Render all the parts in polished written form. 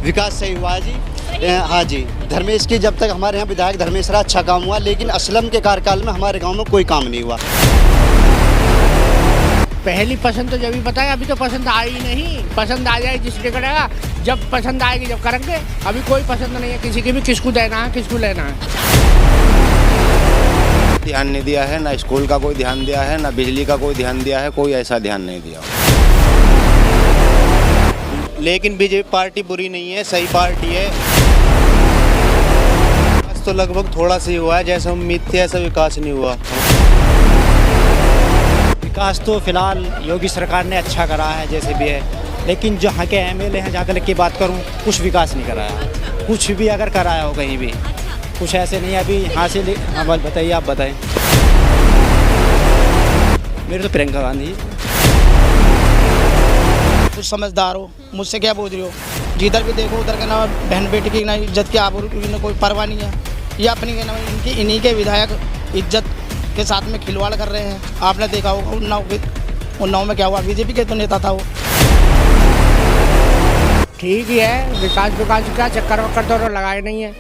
विकास सही हुआ है जी। हाँ जी, धर्मेश की जब तक हमारे यहाँ विधायक धर्मेश रहा अच्छा काम हुआ, लेकिन असलम के कार्यकाल में हमारे गांव में कोई काम नहीं हुआ। पहली पसंद तो जब ही बताया, अभी तो पसंद आई नहीं। पसंद आ जाए जिसने करेगा, जब पसंद आएगी जब करेंगे। अभी कोई पसंद नहीं है किसी की भी, किसको देना है किसको लेना है। ध्यान नहीं दिया है, ना स्कूल का कोई ध्यान दिया है, ना बिजली का कोई ध्यान दिया है, कोई ऐसा ध्यान नहीं दिया। लेकिन बीजेपी पार्टी बुरी नहीं है, सही पार्टी है। विकास तो लगभग थोड़ा सा ही हुआ है, जैसा उम्मीद थी ऐसा विकास नहीं हुआ। विकास तो फिलहाल योगी सरकार ने अच्छा करा है जैसे भी है, लेकिन जो यहाँ के एमएलए हैं, जहाँ तक की बात करूँ, कुछ विकास नहीं कराया। कुछ भी अगर कराया हो कहीं भी, कुछ ऐसे नहीं है अभी यहाँ से। हाँ बताइए, आप बताएं। मेरे तो प्रियंका गांधी। कुछ समझदार हो, मुझसे क्या पूछ रही हो? जिधर भी देखो उधर का नाम बहन बेटी की ना इज्जत की आबरू की कोई परवाह नहीं है। ये अपनी के नाम इनकी इन्हीं के विधायक इज्जत के साथ में खिलवाड़ कर रहे हैं। आपने देखा होगा उन्नाव में क्या हुआ, बीजेपी के तो नेता था वो। ठीक ही है, विकास का चक्कर वक्कर तो लगाए नहीं है।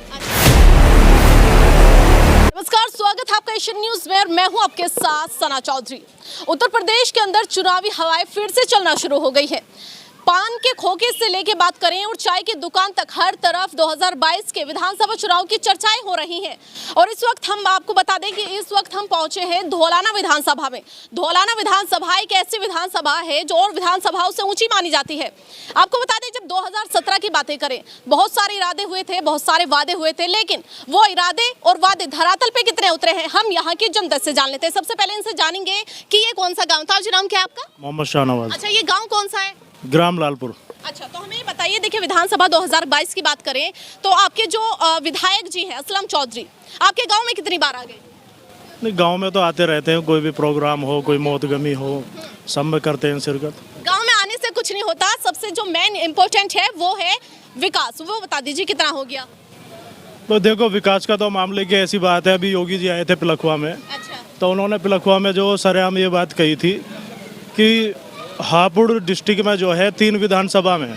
नमस्कार, स्वागत है आपका एशियन न्यूज में और मैं हूं आपके साथ सना चौधरी। उत्तर प्रदेश के अंदर चुनावी हवाएं फिर से चलना शुरू हो गई है। पान के खोखे से लेके बात करें और चाय की दुकान तक हर तरफ 2022 के विधानसभा चुनाव की चर्चाएं हो रही हैं। और इस वक्त हम आपको बता दें कि इस वक्त हम पहुंचे हैं धौलाना विधानसभा में। धौलाना विधानसभा एक ऐसी विधानसभा है जो और विधानसभाओं से ऊंची मानी जाती है। आपको बता दें, जब 2017 की बातें करें, बहुत सारे इरादे हुए थे, बहुत सारे वादे हुए थे, लेकिन वो इरादे और वादे धरातल पे कितने उतरे हैं, हम यहाँ की जनता से जान लेते हैं। सबसे पहले इनसे जानेंगे कि ये कौन सा गाँव था। जी, नाम क्या है आपका? मोहम्मद शाहनवाज। अच्छा, ये गाँव कौन सा है? ग्राम लालपुर। अच्छा, तो हमें ये बताइए, देखिए विधानसभा 2022 की बात करें तो आपके जो विधायक जी हैं असलम चौधरी, आपके गांव में कितनी बार आ गए? नहीं, गांव में तो आते रहते हैं, कोई भी प्रोग्राम हो, कोई मौतगमी हो, सब में करते हैं शिरकत। गांव में आने से कुछ नहीं होता, सबसे जो मेन इम्पोर्टेंट है वो है विकास। वो बता दीजिए कितना हो गया? तो देखो, विकास का तो मामले की ऐसी बात है, अभी योगी जी आए थे पिलखुआ में। अच्छा। तो उन्होंने पिलखुआ में जो सरेआम ये बात कही थी कि हापुड़ डिस्ट्रिक्ट में जो है 3 विधानसभा में,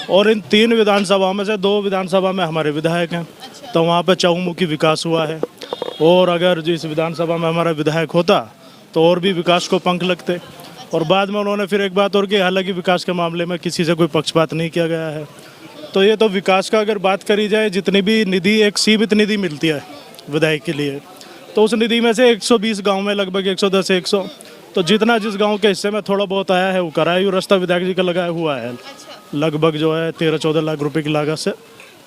और इन 3 विधानसभाओं में से 2 विधानसभा में हमारे विधायक हैं। अच्छा। तो वहाँ पे चहुमुखी विकास हुआ है, और अगर जिस विधानसभा में हमारा विधायक होता तो और भी विकास को पंख लगते। और बाद में उन्होंने फिर एक बात और की, हालांकि विकास के मामले में किसी से कोई पक्षपात नहीं किया गया है। तो ये तो विकास का अगर बात करी जाए, जितनी भी निधि, एक सीमित निधि मिलती है विधायक के लिए, तो उस निधि में से 120 गाँव में लगभग 110-100, तो जितना जिस गांव के हिस्से में थोड़ा बहुत आया है वो कराया। रास्ता विधायक जी का लगाया हुआ है। अच्छा। लगभग जो है 13-14 लाख रुपए की लागत से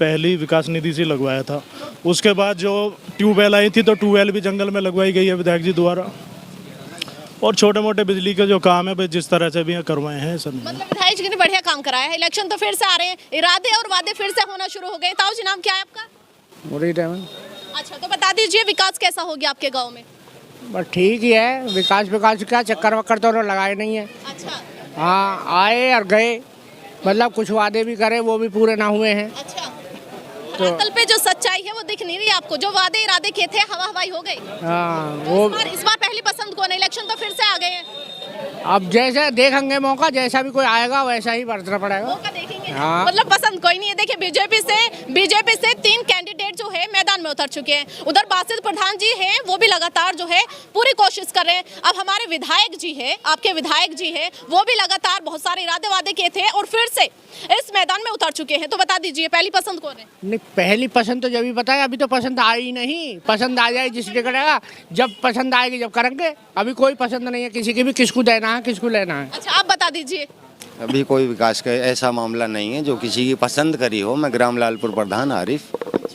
पहली विकास निधि से लगवाया था। उसके बाद जो ट्यूबवेल आई थी, तो ट्यूबवेल भी जंगल में लगवाई गई है विधायक जी द्वारा। और छोटे मोटे बिजली के जो काम है जिस तरह से भी करवाए हैं सर। मतलब विधायक जी ने बढ़िया काम कराया है। इलेक्शन तो फिर से आ रहे हैं, इरादे और वादे फिर से होना शुरू हो गए। ताऊ जी, नाम क्या है आपका? अच्छा, तो बता दीजिए विकास कैसा हो गया आपके गाँव में? बस ठीक ही है, विकास का चक्कर वक्कर तो लगाए नहीं है। अच्छा। हाँ, आए और गए, मतलब कुछ वादे भी करे वो भी पूरे ना हुए हैं। अच्छा, धरातल पे जो सच्चाई है वो दिख नहीं रही आपको? जो वादे इरादे किए थे हवा हवाई हो गई। हाँ, वो इस बार पहली पसंद कौन है? इलेक्शन तो फिर से आ गए हैं। अब जैसे देखेंगे मौका, जैसा भी कोई आएगा वैसा ही बरतना पड़ेगा। मौका देखेंगे। हाँ। मतलब पसंद कोई नहीं है। देखिए, बीजेपी से 3 कैंडिडेट जो है मैदान में उतर चुके हैं। उधर बासित प्रधान जी हैं, वो भी लगातार जो है पूरी कोशिश कर रहे हैं। अब हमारे विधायक जी है, आपके विधायक जी है, वो भी लगातार बहुत सारे इरादे वादे किए थे और फिर से इस मैदान में उतर चुके हैं। तो बता दीजिए पहली पसंद कौन है? नहीं, पहली पसंद तो जब ही बताया, अभी तो पसंद आई नहीं। पसंद आ जाए जिसने करेगा, जब पसंद आएगी जब करेंगे। अभी कोई पसंद नहीं है किसी की भी, किसको देना है किसको लेना है। अच्छा, आप बता दीजिए। अभी कोई विकास का ऐसा मामला नहीं है जो किसी की पसंद करी हो। मैं ग्राम लालपुर प्रधान आरिफ,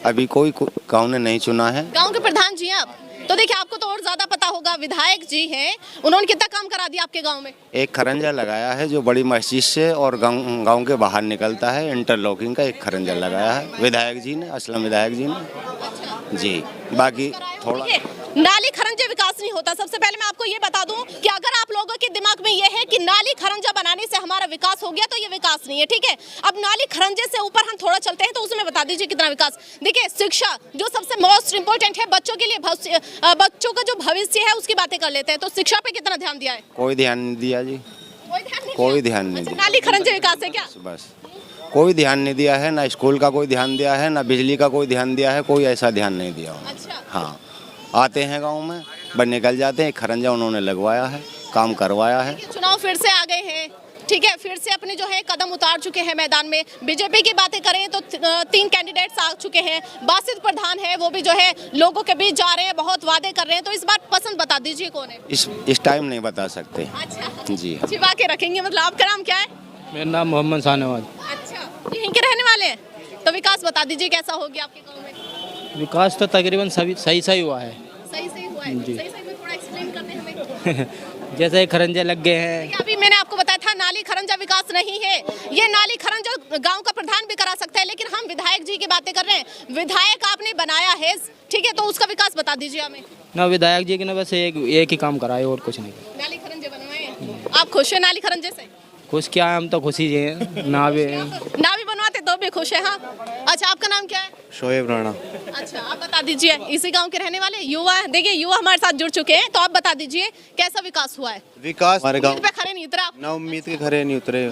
अभी कोई गाँव ने नहीं चुना है। गाँव के प्रधान जी हैं आप, तो देखिए आपको तो और ज्यादा पता होगा। विधायक जी हैं, उन्होंने कितना काम करा दिया आपके गांव में? एक खरंजा लगाया है जो बड़ी मस्जिद से और गांव के बाहर निकलता है, इंटरलॉकिंग का एक खरंजा लगाया है विधायक जी ने, असलम विधायक जी ने जी। बाकी थोड़ा नाली खरंजे विकास नहीं होता। सबसे पहले मैं आपको ये बता दूं कि अगर आप लोगों के दिमाग में ये है कि नाली खरंजा बनाने से हमारा विकास हो गया, तो ये विकास नहीं है, ठीक है। अब नाली खरंजे से ऊपर हम थोड़ा चलते हैं, तो उसमें बता दीजिए कितना विकास। देखिए, शिक्षा जो सबसे मोस्ट इंपोर्टेंट है बच्चों के लिए, बच्चों का जो भविष्य है उसकी बातें कर लेते हैं। तो शिक्षा पे कितना ध्यान दिया है? कोई ध्यान नहीं दिया जी, कोई ध्यान नहीं दिया। नाली खरंजे विकास है क्या? बस कोई ध्यान नहीं दिया है, ना स्कूल का कोई ध्यान दिया है, ना बिजली का कोई ध्यान दिया है, कोई ऐसा ध्यान नहीं दिया उन्होंने। अच्छा। हाँ, आते हैं गांव में बस निकल जाते हैं। खरंजा उन्होंने लगवाया है, काम करवाया है। चुनाव फिर से आ गए हैं, ठीक है, फिर से अपने जो है कदम उतार चुके हैं मैदान में। बीजेपी की बातें करें तो 3 कैंडिडेट्स आ चुके हैं। बासित प्रधान है, वो भी जो है लोगों के बीच जा रहे हैं, बहुत वादे कर रहे हैं। तो इस बार पसंद बता दीजिए कौन है। इस टाइम नहीं बता सकते। अच्छा जी, छिपा के रखेंगे, मतलब आपका नाम क्या है? मेरा नाम मोहम्मद शाहनवाज। अच्छा, यहीं के रहने वाले हैं। तो विकास बता दीजिए कैसा हो गया आपके गाँव में? विकास तो तकरीबन सही हुआ है। सही हुआ है। जी। सही में थोड़ा एक्सप्लेन करते हैं हमें। जैसे खरंजे लग गए हैं। अभी मैंने आपको बताया था नाली खरंजा विकास नहीं है। ये नाली खरंजा गांव का प्रधान भी करा सकता है, लेकिन हम विधायक जी की बातें कर रहे हैं। विधायक आपने बनाया है, ठीक है, तो उसका विकास बता दीजिए हमें। ना विधायक जी की ना बस एक ही काम कराए और कुछ नहीं। नाली खरंजे बनवाए। आप खुश हैं नाली खरंजे से? खुश क्या है, हम तो खुशी हैं। ना भी बनवाते तो भी खुश है। हाँ, अच्छा, आपका नाम क्या है? शोएब राणा। अच्छा, आप बता दीजिए, इसी गांव के रहने वाले युवा। देखिए युवा हमारे साथ जुड़ चुके हैं, तो आप बता दीजिए कैसा विकास हुआ है? विकास हमारे गाँव उम्मीद पे खरे नहीं उतरा आप? ना उम्मीद के खरे नहीं उतरे।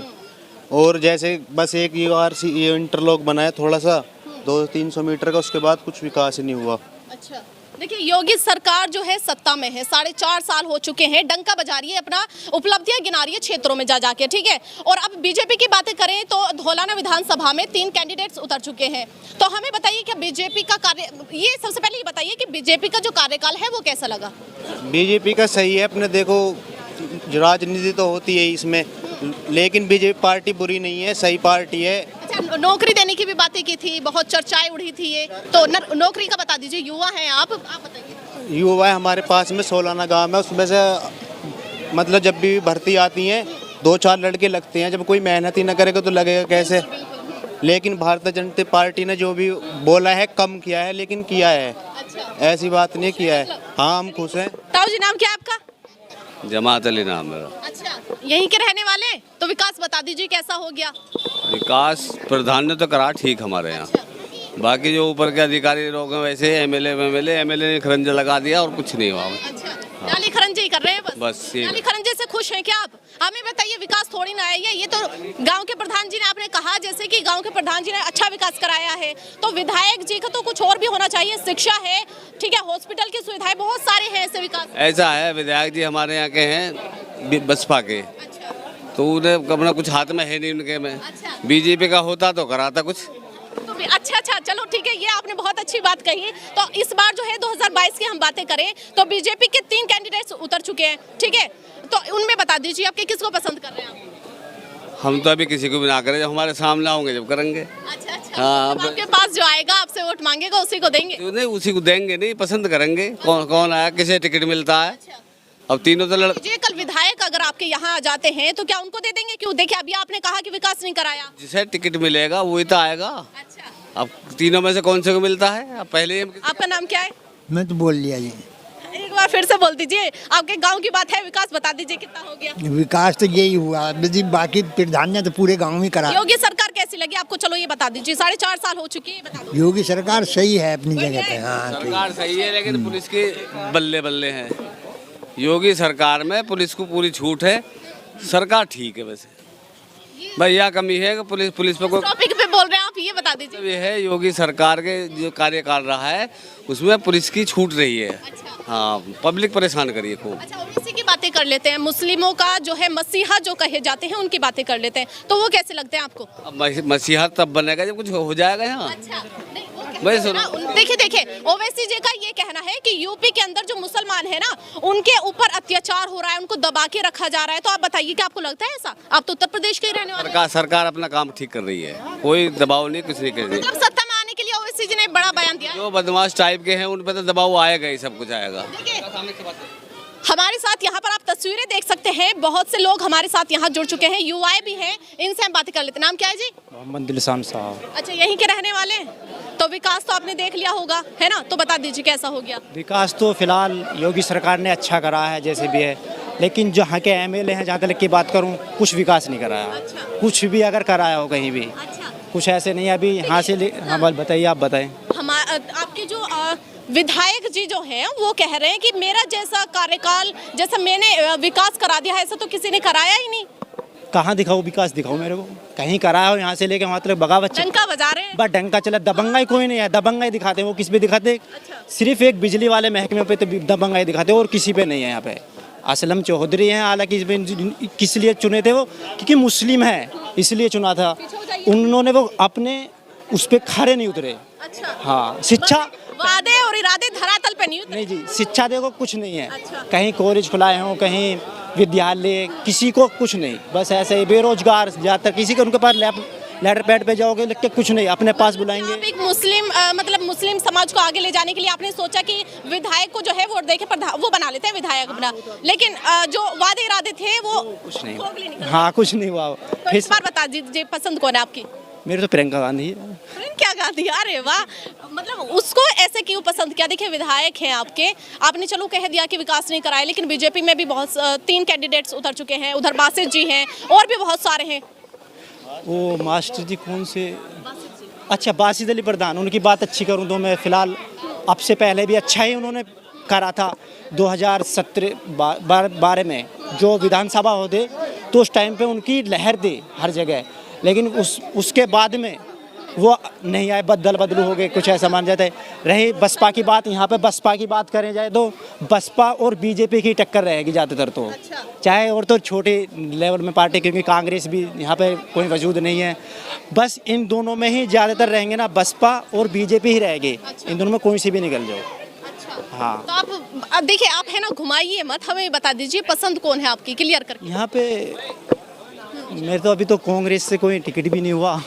और जैसे बस एक ये इंटरलॉक बनाया थोड़ा सा 200-300 मीटर का, उसके बाद कुछ विकास ही नहीं हुआ। अच्छा, देखिए योगी सरकार जो है सत्ता में है, 4.5 साल हो चुके हैं, डंका बजा रही है, अपना उपलब्धियां गिना रही है क्षेत्रों में जा जाके, ठीक है। और अब बीजेपी की बातें करें तो धौलाना विधानसभा में 3 कैंडिडेट्स उतर चुके हैं। तो हमें बताइए कि बीजेपी का कार्य, ये सबसे पहले ये बताइए कि बीजेपी का जो कार्यकाल है वो कैसा लगा? बीजेपी का सही है। अपने देखो, राजनीति तो होती है इसमें, लेकिन बीजेपी पार्टी बुरी नहीं है, सही पार्टी है। अच्छा, नौकरी देने की भी बातें की थी, बहुत चर्चाएं उड़ी थी ये, तो नौकरी का बता दीजिए। युवा हैं आप बताइए। युवा है हमारे पास में, सोलाना गांव है, उसमें से मतलब जब भी भर्ती आती हैं 2-4 लड़के लगते हैं। जब कोई मेहनत ही ना करेगा तो लगेगा कैसे? लेकिन भारतीय जनता पार्टी ने जो भी बोला है कम किया है, लेकिन किया है। अच्छा, ऐसी बात नहीं किया है। हाँ, हम खुश हैं। ताऊ जी, नाम क्या है आपका? जमात अली नाम मेरा। अच्छा, यहीं के रहने वाले? तो विकास बता दीजिए कैसा हो गया? विकास प्रधान ने तो करा ठीक हमारे यहाँ। बाकी जो ऊपर के अधिकारी लोग हैं वैसे एमएलए ने खरंजा लगा दिया और कुछ नहीं हुआ। अच्छा, नाली खरंजे ही कर रहे हैं बस ये। नाली खरंजे से खुश हैं क्या आप? हमें बताइए, विकास थोड़ी ना है ये तो गांव के प्रधान जी ने, आपने कहा जैसे कि गांव के प्रधान जी ने अच्छा विकास कराया है, तो विधायक जी का तो कुछ और भी होना चाहिए। शिक्षा है, ठीक है, हॉस्पिटल की सुविधाएं बहुत सारे हैं, ऐसे विकास। ऐसा है, विधायक जी हमारे यहाँ के हैं बसपा के, तो उन्हें अपना कुछ हाथ में है नहीं उनके में। बीजेपी का होता तो कराता कुछ। तो अच्छा, चलो ठीक है, ये आपने बहुत अच्छी बात कही। तो इस बार जो है 2022 की हम बातें करें तो बीजेपी के 3 कैंडिडेट्स उतर चुके हैं, ठीक है, तो उनमें बता दीजिए आपके किसको पसंद कर रहे हैं आप? हम तो अभी किसी को भी ना करें, जब हमारे सामने होंगे जब करेंगे। अच्छा, हाँ, तो आपके पास जो आएगा आपसे वोट मांगेगा उसी को देंगे? नहीं, उसी को देंगे नहीं, पसंद करेंगे कौन आया, किसे टिकट मिलता है। अब तीनों तो जी, कल विधायक अगर आपके यहाँ आ जाते हैं तो क्या उनको दे देंगे? क्यों? देखिए, अभी आपने कहा कि विकास नहीं कराया। जिसे टिकट मिलेगा वही तो आएगा। अच्छा, अब तीनों में से कौन से को मिलता है? अब पहले आपका नाम क्या है? मैं तो बोल लिया जी। एक बार फिर से बोल दीजिए, आपके गांव की बात है, विकास बता दीजिए कितना हो गया? विकास तो यही हुआ जी, बाकी प्रधान ने तो पूरे गांव में करा। योगी सरकार कैसी लगी आपको? चलो ये बता दीजिए, 4.5 साल हो चुके हैं, बता दो। योगी सरकार सही है अपनी जगह पे। हाँ, सरकार सही है, लेकिन पुलिस के बल्ले बल्ले हैं। योगी सरकार में पुलिस को पूरी छूट है, सरकार ठीक है। वैसे भैया कमी है कि पुलिस पे कोई टॉपिक पे बोल रहे हैं आप, ये बता दीजिए। ये है, योगी सरकार के जो कार्यकाल रहा है उसमें पुलिस की छूट रही है। हाँ, पब्लिक परेशान करिए खूब। अच्छा, ओबीसी की बातें कर लेते हैं, मुस्लिमों का जो है मसीहा जो कहे जाते हैं उनकी बातें कर लेते हैं, तो वो कैसे लगते हैं आपको? अब मसीहा तब बनेगा जब कुछ हो जाएगा यहाँ। अच्छा, सुनो, देखिए, ओवैसी जी का ये कहना है कि यूपी के अंदर जो मुसलमान है ना, उनके ऊपर अत्याचार हो रहा है, उनको दबा के रखा जा रहा है। तो आप बताइए कि आपको लगता है ऐसा? आप तो उत्तर प्रदेश के ही रहने वाले हैं। सरकार अपना काम ठीक कर रही है, कोई दबाव नहीं, कुछ नहीं कर रही। मतलब सत्ता में आने के लिए ओवैसी जी ने बड़ा बयान दिया है। जो बदमाश टाइप के हैं उन पर तो दबाव आएगा ही, सब कुछ आएगा। हमारे साथ यहाँ पर आप तस्वीरें देख सकते हैं, बहुत से लोग हमारे साथ यहाँ जुड़ चुके हैं, युवाएं भी हैं, इनसे हम बातें कर लेते हैं। नाम क्या है जी? मोहम्मद दिलशान साहब। अच्छा, यहीं के रहने वाले हैं, तो विकास तो आपने देख लिया होगा, है ना? तो बता दीजिए कैसा हो गया विकास? तो फिलहाल योगी सरकार ने अच्छा करा है जैसे भी है, लेकिन जहाँ के एमएलए हैं, जहाँ तक की बात करूँ, कुछ विकास नहीं कराया। अच्छा। कुछ भी अगर कराया हो कहीं भी, कुछ ऐसे नहीं अभी हासिल। हाँ, बताइए, आप बताएं। आपके जो विधायक जी जो हैं वो कह रहे हैं कि मेरा जैसा कार्यकाल, जैसा मैंने विकास करा दिया है, ऐसा तो किसी ने कराया ही नहीं। कहाँ दिखाओ विकास, दिखाओ मेरे को, कहीं करा हो यहाँ से लेके वहाँ तक बगावत डंका बजा रहे हैं। बस डंका चला, दबंगाई कोई नहीं है, दबंगाई दिखाते हैं। वो किस पे दिखाते? सिर्फ एक बिजली वाले महकमे पे तो दबंगाई दिखाते हैं और किसी पे नहीं है यहाँ पे। असलम चौधरी हैं, हालांकि इसमें किस लिए चुने थे वो, क्योंकि मुस्लिम है इसलिए चुना था। उन्होंने वो अपने उस पर खड़े नहीं उतरे। अच्छा। हाँ, शिक्षा वादे और इरादे धरातल पे नहीं उतरे। नहीं जी, शिक्षा देखो कुछ नहीं है। अच्छा। कहीं कॉलेज खुलाए हों, कहीं विद्यालय, किसी को कुछ नहीं, बस ऐसे ही बेरोजगार ज़्यादातर। किसी को उनके पास लेटर पैड पे जाओगे लिख के कुछ नहीं, अपने पास बुलाएंगे। आप एक मुस्लिम मतलब मुस्लिम समाज को आगे ले जाने के लिए आपने सोचा कि विधायक को जो है वोट देके वो बना लेते हैं विधायक अपना, लेकिन जो वादे इरादे थे वो कुछ नहीं। हाँ, कुछ नहीं हुआ। तो इस बार बता दीजिए पसंद कौन है आपकी? मेरे तो प्रियंका गांधी है। प्रियंका गांधी, अरे वाह, मतलब उसको ऐसे क्यों पसंद किया? देखिए विधायक हैं आपके, आपने चलो कह दिया कि विकास नहीं कराए, लेकिन बीजेपी में भी बहुत 3 कैंडिडेट्स उतर चुके हैं, उधर बासित जी हैं और भी बहुत सारे हैं। वो मास्टर जी कौन से? अच्छा, बासित अली प्रधान, उनकी बात अच्छी करूं तो मैं फ़िलहाल अब से पहले भी अच्छा ही उन्होंने करा था। 2017-12 में जो विधानसभा होते तो उस टाइम पे उनकी लहर थी हर जगह, लेकिन उसके बाद में वो नहीं आए, बदल बदलू हो गए, कुछ ऐसा मान जाता है। रही बसपा की बात, यहाँ पे बसपा की बात करें जाए तो बसपा और बीजेपी की टक्कर रहेगी ज़्यादातर तो। अच्छा। चाहे और तो छोटे लेवल में पार्टी, क्योंकि कांग्रेस भी यहाँ पे कोई वजूद नहीं है, बस इन दोनों में ही ज़्यादातर रहेंगे ना, बसपा और बीजेपी ही रहेगी। अच्छा। इन दोनों में कोई सी भी निकल जाओ। अच्छा। हाँ, तो आप देखिए, आप है ना, घुमाइए मत, हमें बता दीजिए पसंद कौन है आपकी, क्लियर करके। यहाँ पे मेरे तो अभी तो कांग्रेस से कोई टिकट भी नहीं हुआ,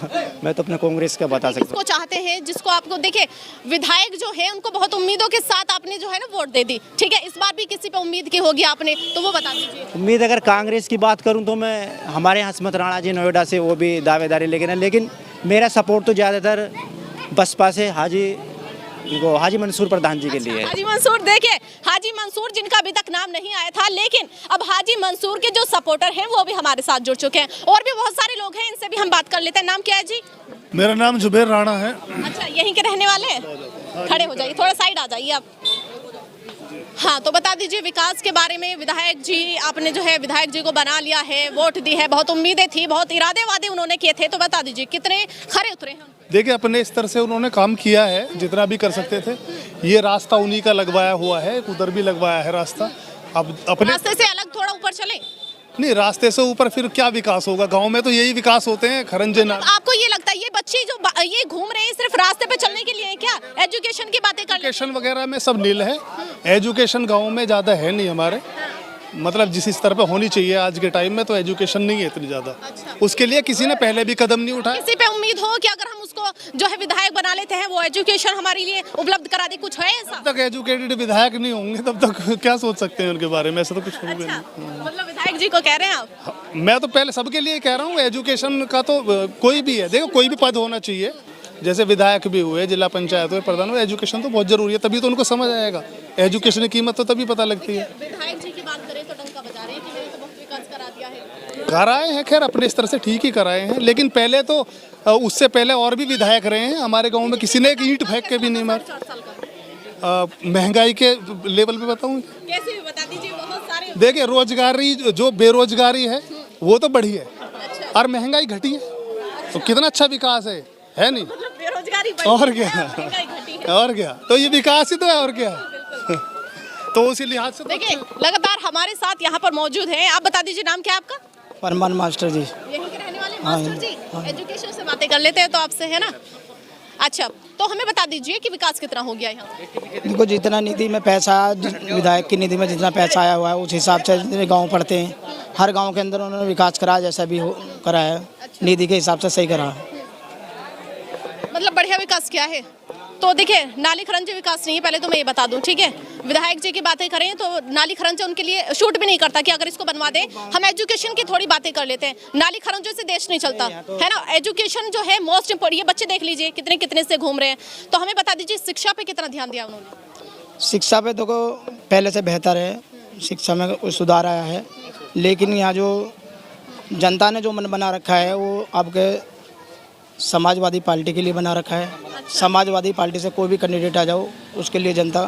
मैं तो अपने कांग्रेस का बता सकता हूँ। किसको चाहते हैं, जिसको आपको देखिए विधायक जो है उनको बहुत उम्मीदों के साथ आपने जो है ना वोट दे दी, ठीक है, इस बार भी किसी पे उम्मीद की होगी आपने, तो वो बता दीजिए। उम्मीद अगर कांग्रेस की बात करूं तो मैं हमारे हसमत राणा जी नोएडा से, वो भी दावेदारी लेकिन मेरा सपोर्ट तो ज़्यादातर बसपा से हाजी मंसूर प्रधान जी के लिए है। हाजी मंसूर, देखिए हाजी मंसूर जिनका अभी तक नाम नहीं आया था, लेकिन अब हाजी मंसूर के जो सपोर्टर हैं वो भी हमारे साथ जुड़ चुके हैं, और भी बहुत सारे लोग हैं, इनसे भी हम बात कर लेते हैं। नाम क्या है जी? मेरा नाम जुबेर राणा है। अच्छा, यहीं के रहने वाले हैं? खड़े हो जाइए, थोड़ा साइड आ जाइए आप। हाँ, तो बता दीजिए विकास के बारे में। विधायक जी आपने जो है विधायक जी को बना लिया है, वोट दी है, बहुत उम्मीदें थी, बहुत इरादे वादे उन्होंने किए थे, तो बता दीजिए कितने खरे उतरे हैं? देखिए, अपने स्तर से उन्होंने काम किया है जितना भी कर सकते थे। ये रास्ता उन्हीं का लगवाया हुआ है, उधर भी लगवाया है रास्ता। अब अपने रास्ते से अलग थोड़ा ऊपर चले। नहीं, रास्ते से ऊपर फिर क्या विकास होगा? गांव में तो यही विकास होते हैं, खरंजे ना। आपको ये लगता है ये बच्चे जो ये घूम रहे हैं सिर्फ रास्ते पे चलने के लिए है क्या? एजुकेशन की बातें कर एजुकेशन वगैरह में सब नील है। एजुकेशन गाँव में ज़्यादा है नहीं हमारे, मतलब जिस स्तर पे होनी चाहिए आज के टाइम में, तो एजुकेशन नहीं है इतनी ज़्यादा। अच्छा। उसके लिए किसी ने पहले भी कदम नहीं उठाया। किसी पे उम्मीद हो कि अगर हम उसको जो है विधायक बना लेते हैं वो एजुकेशन हमारे लिए उपलब्ध करा दे, कुछ है ऐसा? तब तक एजुकेटेड विधायक नहीं होंगे तब तक क्या सोच सकते हैं उनके बारे में? ऐसा तो कुछ होगा अच्छा, नहीं। मतलब विधायक जी को कह रहे हैं आप? मैं तो पहले सबके लिए कह रहा हूँ, एजुकेशन का तो कोई भी है, देखो कोई भी पद होना चाहिए, जैसे विधायक भी हुए, जिला पंचायत हुए, प्रधान हुए, एजुकेशन तो बहुत जरूरी है, तभी तो उनको समझ आएगा। एजुकेशन की कीमत तो तभी पता लगती है। विधायक जी की बात करें तो डंका बजा रहे हैं कि मैंने तो बहुत विकास करा दिया है। कराए हैं, खैर अपने स्तर से ठीक ही कराए हैं, लेकिन पहले तो उससे पहले और भी विधायक रहे हैं हमारे गाँव में, किसी ने एक ईंट फेंक के भी नहीं मार। महंगाई के लेवल पे बताऊँ कैसे भी बता दीजिए, बहुत सारे। देखिए, रोजगारी जो बेरोजगारी है वो तो बढ़ी है और महंगाई घटी है, तो कितना अच्छा विकास है नहीं? बेरोजगारी और क्या, तो ये विकास ही तो है, और क्या। तो उसी लिहाज से देखिए लगातार हमारे साथ यहाँ पर मौजूद हैं। आप बता दीजिए नाम क्या है आपका? परमान मास्टर जी। यहीं के रहने वाले मास्टर जी? एजुकेशन से बातें कर लेते हैं तो आपसे, है ना? अच्छा, तो हमें बता दीजिए कि विकास कितना हो गया यहाँ? देखो, जितना निधि में पैसा, विधायक की निधि में जितना पैसा आया हुआ है उस हिसाब से जितने गाँव पड़ते हैं, हर गाँव के अंदर उन्होंने विकास करा, जैसा भी करा है निधि के हिसाब से सही करा, मतलब बढ़िया विकास किया है। तो देखिए, नाली खरंजे विकास नहीं है, पहले तो मैं ये बता दूं, ठीक है? विधायक जी की बातें करें तो नाली खरंजे उनके लिए शूट भी नहीं करता कि अगर इसको बनवा दें। हम एजुकेशन की थोड़ी बातें कर लेते हैं। नाली खरंजों से देश नहीं चलता, है ना? एजुकेशन जो है मोस्ट इम्पोर्टेंट। ये बच्चे देख लीजिए कितने कितने से घूम रहे हैं। तो हमें बता दीजिए शिक्षा पे कितना ध्यान दिया उन्होंने? शिक्षा पे देखो पहले से बेहतर है, शिक्षा में सुधार आया है, लेकिन यहाँ जो जनता ने जो मन बना रखा है वो आपके समाजवादी पार्टी के लिए बना रखा है। समाजवादी पार्टी से कोई भी कैंडिडेट आ जाओ उसके लिए जनता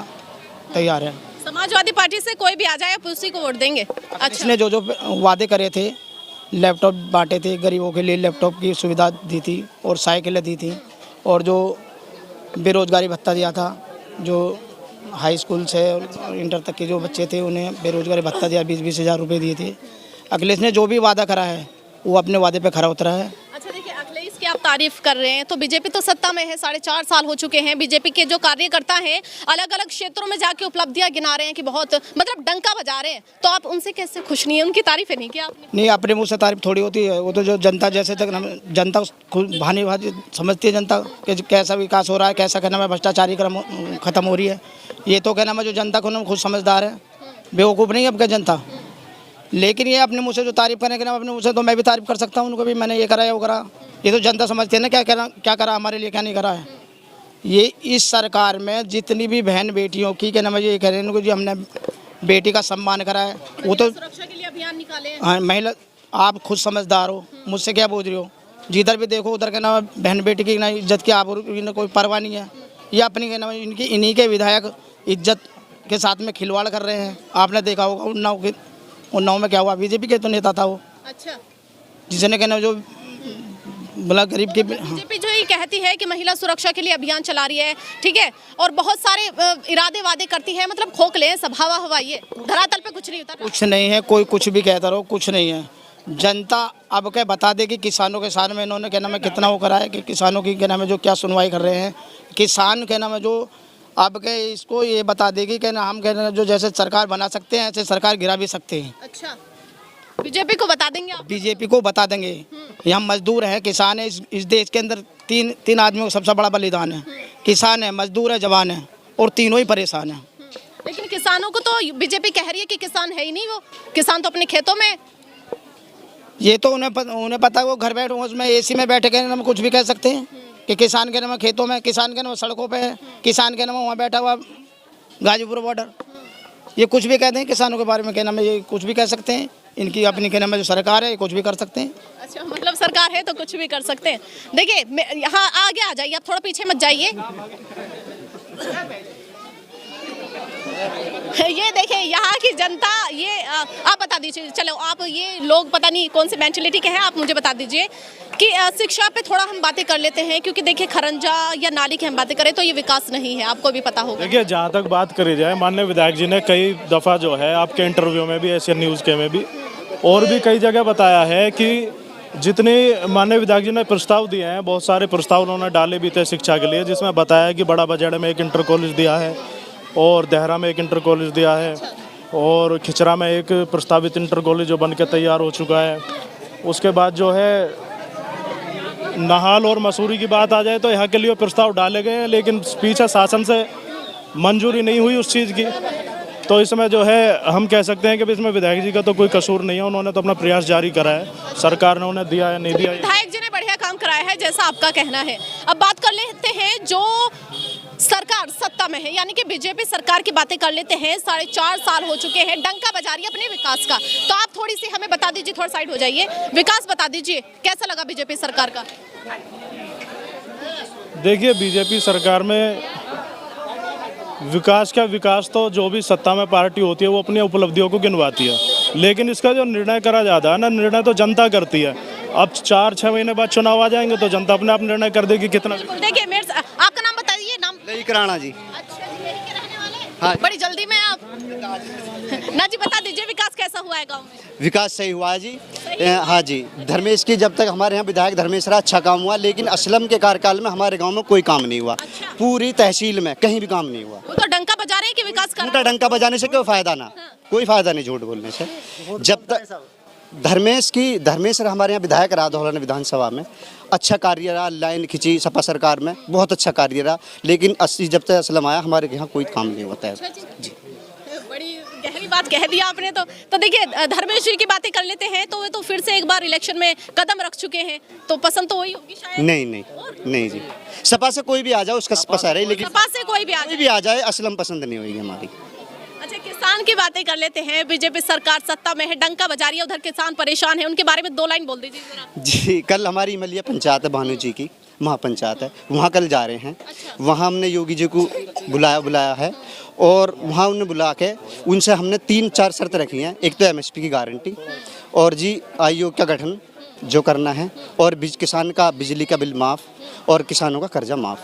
तैयार है। समाजवादी पार्टी से कोई भी आ जाए आप उसी को वोट देंगे? अच्छा, इसने जो जो वादे करे थे लैपटॉप बांटे थे, गरीबों के लिए लैपटॉप की सुविधा दी थी और साइकिलें दी थी, और जो बेरोज़गारी भत्ता दिया था, जो हाई स्कूल से और इंटर तक के जो बच्चे थे उन्हें बेरोज़गारी भत्ता दिया, 20-20 हज़ार रुपये दिए थे। अखिलेश ने जो भी वादा करा है वो अपने वादे पे खरा उतरा है। अच्छा देखिए, अखिलेश की आप तारीफ कर रहे हैं तो बीजेपी तो सत्ता में है, 4.5 साल हो चुके हैं। बीजेपी के जो कार्यकर्ता हैं अलग अलग क्षेत्रों में जाके उपलब्धियां गिना रहे हैं कि बहुत मतलब डंका बजा रहे हैं, तो आप उनसे कैसे खुश नहीं है? उनकी तारीफें नहीं किया आपने? नहीं, अपने मुँह से तारीफ थोड़ी होती है, वो तो जो जनता जैसे तक जनता खुद भानी भाजी समझती है जनता कि कैसा विकास हो रहा है, कैसा कहना है भ्रष्टाचारी खत्म हो रही है। ये तो कहना है जो जनता को खुद समझदार है, बेवकूफ़ नहीं है अब क्या जनता। लेकिन ये अपने मुँह से जो तारीफ करें ना, अपने मुँह से तो मैं भी तारीफ कर सकता हूँ उनको भी, मैंने ये करा है वो करा। ये तो जनता समझती है ना क्या करा हमारे लिए, क्या नहीं करा है। ये इस सरकार में जितनी भी बहन बेटियों की क्या नाम है, ये कह रहे हैं जो हमने बेटी का सम्मान करा है, वो तो सुरक्षा के लिए अभियान निकाले हैं। हाँ, महिला आप खुद समझदार हो, मुझसे क्या बोल रही हो। जिधर भी देखो उधर के नाम बहन बेटी की ना इज्जत की आबरू की कोई परवाह नहीं है। ये अपनी के नाम इनकी इन्हीं के विधायक इज्जत के साथ में खिलवाड़ कर रहे हैं। आपने देखा होगा उन्नाव में क्या हुआ, बीजेपी के तो नेता था वो। अच्छा, जिसने कहना जो बोला गरीब के। बीजेपी जो ये कहती है कि महिला सुरक्षा के लिए अभियान चला रही है, ठीक है, और बहुत सारे इरादे वादे करती है, मतलब खोखले सब हवा हवाई, धरातल पे कुछ नहीं उतर। कुछ नहीं है, कोई कुछ भी कहता रहो, कुछ नहीं है। जनता अब क्या बता दे कि किसानों के साथ में इन्होंने क्या नाम है कितना वो करा है, कि किसानों की क्या नाम है जो क्या सुनवाई कर रहे हैं। किसान क्या नाम है जो अब के इसको ये बता देगी कि ना हम कहना जो जैसे सरकार बना सकते हैं ऐसे सरकार गिरा भी सकते हैं। अच्छा, बीजेपी को बता देंगे आप? बीजेपी को बता देंगे। ये हम मजदूर हैं, किसान है, इस देश के अंदर तीन आदमियों का सबसे बड़ा बलिदान है। किसान है, मजदूर है, जवान है, और तीनों ही परेशान हैं। लेकिन किसानों को तो बीजेपी कह रही है कि किसान है ही नहीं, वो किसान तो अपने खेतों में। ये तो उन्हें पता है, वो घर बैठे उसमें एसी में बैठे के हम कुछ भी कह सकते हैं कि किसान के नाम खेतों में, किसान के नाम सड़कों पे है, किसान के नाम वहाँ बैठा हुआ गाजीपुर बॉर्डर। ये कुछ भी कहते हैं किसानों के बारे में, कहना में ये कुछ भी कह सकते हैं। इनकी अपनी कहना में जो सरकार है कुछ भी कर सकते हैं। अच्छा, मतलब सरकार है तो कुछ भी कर सकते हैं। देखिए यहाँ आगे आ जाइए, आप थोड़ा पीछे मत जाइए। ये देखिए यहाँ की जनता, ये आप बता दीजिए, चलो आप ये लोग पता नहीं कौन से मेंटलिटी के हैं, आप मुझे बता दीजिए कि शिक्षा पे थोड़ा हम बातें कर लेते हैं, क्योंकि देखिए खरंजा या नाली की हम बातें करें तो ये विकास नहीं है, आपको भी पता होगा। देखिए जहाँ तक बात करी जाए, माननीय विधायक जी ने कई दफ़ा जो है आपके इंटरव्यू में भी, एशियन न्यूज़ के में भी और भी कई जगह बताया है कि जितने माननीय विधायक जी ने प्रस्ताव दिए हैं, बहुत सारे प्रस्ताव उन्होंने डाले भी थे शिक्षा के लिए, जिसमें बताया कि बड़ा बजट में एक इंटर कॉलेज दिया है और देहरा में एक इंटर कॉलेज दिया है और खिचरा में एक प्रस्तावित इंटर कॉलेज जो बन के तैयार हो चुका है। उसके बाद जो है नाहाल और मसूरी की बात आ जाए तो यहाँ के लिए प्रस्ताव डाले गए हैं, लेकिन पीछे शासन से मंजूरी नहीं हुई उस चीज़ की। तो इसमें जो है हम कह सकते हैं कि इसमें विधायक जी का तो कोई कसूर नहीं है, उन्होंने तो अपना प्रयास जारी करा है, सरकार ने उन्हें दिया है नहीं दिया। विधायक जी ने बढ़िया काम कराया है जैसा आपका कहना है। अब बात कर लेते हैं जो सरकार सत्ता में है, यानी कि बीजेपी सरकार की बातें कर लेते हैं। 4.5 साल हो चुके हैं, डंका बजा रही है अपने विकास का। तो आप थोड़ी सी हमें बता दीजिए, थोड़ा साइड हो जाइए, विकास बता दीजिए कैसा लगा बीजेपी सरकार का? देखिए बीजेपी सरकार में विकास तो जो भी सत्ता में पार्टी होती है वो अपनी उपलब्धियों को गिनवाती है, लेकिन इसका जो निर्णय करा जाता है ना, निर्णय तो जनता करती है। अब 4-6 महीने बाद चुनाव आ जाएंगे तो जनता अपने आप निर्णय कर देगी कितना। देखिए आपका नाम बताइए। नाम राणा जी। अच्छा जी, यहीं के रहने वाले हैं? हाँ। बड़ी जल्दी में आप ना जी बता दीजिए विकास कैसा हुआ है गाँव में? विकास सही हुआ है जी। हाँ जी, धर्मेश की जब तक हमारे यहाँ विधायक धर्मेश रहा अच्छा काम हुआ, लेकिन असलम के कार्यकाल में हमारे गांव में कोई काम नहीं हुआ। अच्छा। पूरी तहसील में कहीं भी काम नहीं हुआ। वो तो डंका बजा रहे हैं कि विकास कर रहे हैं। डंका बजाने से कोई फायदा ना, कोई फायदा नहीं झूठ बोलने से। जब तक धर्मेश हमारे यहाँ विधायक रहा धौलाना विधानसभा में, अच्छा कार्य रहा, लाइन खिंची सपा सरकार में, बहुत अच्छा कार्य रहा, लेकिन जब तक असलम आया हमारे यहाँ कोई काम नहीं होता है जी। बड़ी गहरी बात कह दिया आपने। तो देखिए धर्मेश जी की बातें कर लेते हैं, तो वे तो फिर से एक बार इलेक्शन में कदम रख चुके हैं, तो पसंद तो वही होगी शायद। नहीं जी, सपा से कोई भी आ जाए उसका पसंद है, लेकिन सपा से कोई भी आ जाए असलम पसंद नहीं होगी हमारी। अच्छा, किसान की बातें कर लेते हैं। बीजेपी सरकार सत्ता में है, डंका बजा रही है, उधर किसान परेशान है, उनके बारे में 2 लाइन बोल दीजिए जरा। जी, कल हमारी इमलिया पंचायत है, भानु जी की महापंचायत है, वहाँ कल जा रहे हैं। वहाँ हमने योगी जी को बुलाया है और वहाँ उन्हें बुला के उनसे हमने 3-4 शर्त रखी हैं। एक तो MSP की गारंटी, और जी आयोग का गठन जो करना है, और किसान का बिजली का बिल माफ़ और किसानों का कर्जा माफ़,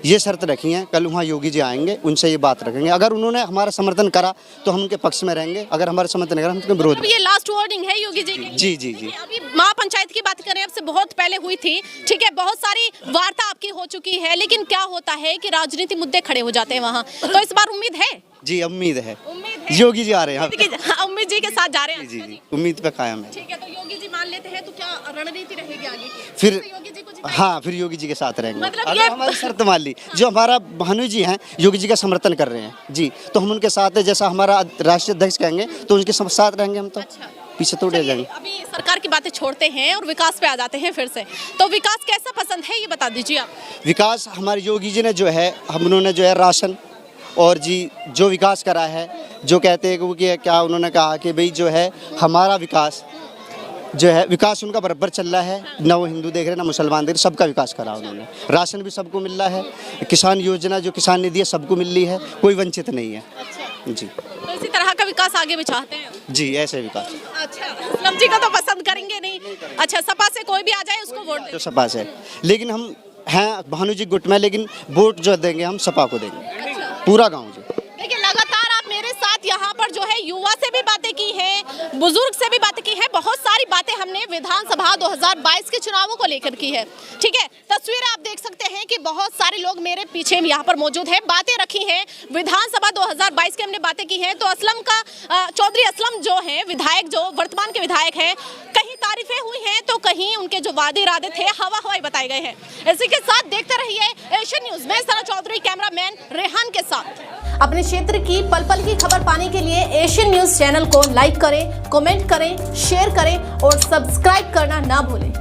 ये शर्त रखी है। कल वहाँ योगी जी आएंगे, उनसे ये बात रखेंगे। अगर उन्होंने हमारा समर्थन करा तो हम उनके पक्ष में रहेंगे, अगर हमारा समर्थन नहीं करा हम उनके विरोध में। ये लास्ट वार्निंग है योगी जी की। जी जी जी। अभी महापंचायत की बात करें, अब से बहुत पहले हुई थी, ठीक है, बहुत सारी वार्ता आपकी हो चुकी है, लेकिन क्या होता है कि राजनीति मुद्दे खड़े हो जाते हैं वहाँ, तो इस बार उम्मीद है? जी उम्मीद है, योगी जी आ रहे हैं। उम्मीद जी के साथ जा रहे हैं। जी जी, उम्मीद पे कायम है। ठीक है, तो योगी जी मान लेते हैं तो क्या रणनीति रहेगी आगे की? फिर योगी जी को जिताएंगे? हाँ, फिर योगी जी के साथ रहेंगे। मतलब अगर ये हमारी शर्त मान ली, जो हमारा भानु जी हैं योगी जी का समर्थन कर रहे हैं जी, तो हम उनके साथ है। जैसा हमारा राष्ट्रीय अध्यक्ष कहेंगे तो उनके साथ रहेंगे हम, तो पीछे तो उड़ जाएंगे। अभी सरकार की बातें छोड़ते हैं और विकास पे आ जाते हैं फिर से। तो विकास कैसा पसंद है ये बता दीजिए आप। विकास हमारे योगी जी ने जो है, उन्होंने जो है राशन और जी जो विकास करा है, जो कहते हैं कि क्या उन्होंने कहा कि भाई जो है हमारा विकास जो है, विकास उनका बराबर चल रहा है, ना वो हिंदू देख रहे ना मुसलमान देख रहे, सबका विकास करा उन्होंने। राशन भी सबको मिल रहा है, किसान योजना जो किसान निधि है सबको मिल रही है, कोई वंचित नहीं है। जी, तो इसी तरह का विकास आगे भी चाहते हैं? जी ऐसे विकास। अच्छा, असलम जी का तो पसंद करेंगे नहीं? अच्छा, सपा से कोई भी आ जाए उसको वोट तो सपा से, लेकिन हम हैं भानु जी गुट में, लेकिन वोट जो देंगे हम सपा को देंगे, पूरा गाँव जी। देखिए, लगातार आप मेरे साथ यहाँ पर जो है युवा से भी बातें की हैं, बुजुर्ग से भी बातें की हैं, बहुत सारी बातें हमने विधानसभा 2022 के चुनावों को लेकर की है। ठीक है, तस्वीरें आप देख सकते हैं कि बहुत सारे लोग मेरे पीछे यहाँ पर मौजूद हैं, बातें रखी हैं विधानसभा 2022 की हमने बातें की हैं। तो असलम का चौधरी असलम जो हैं विधायक, जो वर्तमान के विधायक हैं, कहीं तारीफें हुई हैं तो कहीं उनके जो वादे इरादे थे हवा हवाई बताए गए हैं। इसी के साथ देखते रहिए एशियन न्यूज में सना चौधरी, कैमरामैन रेहान के साथ। अपने क्षेत्र की पल पल की खबर पाने के लिए एशियन न्यूज चैनल को लाइक करें, कमेंट करें, शेयर करें और सब्सक्राइब करना ना भूलें।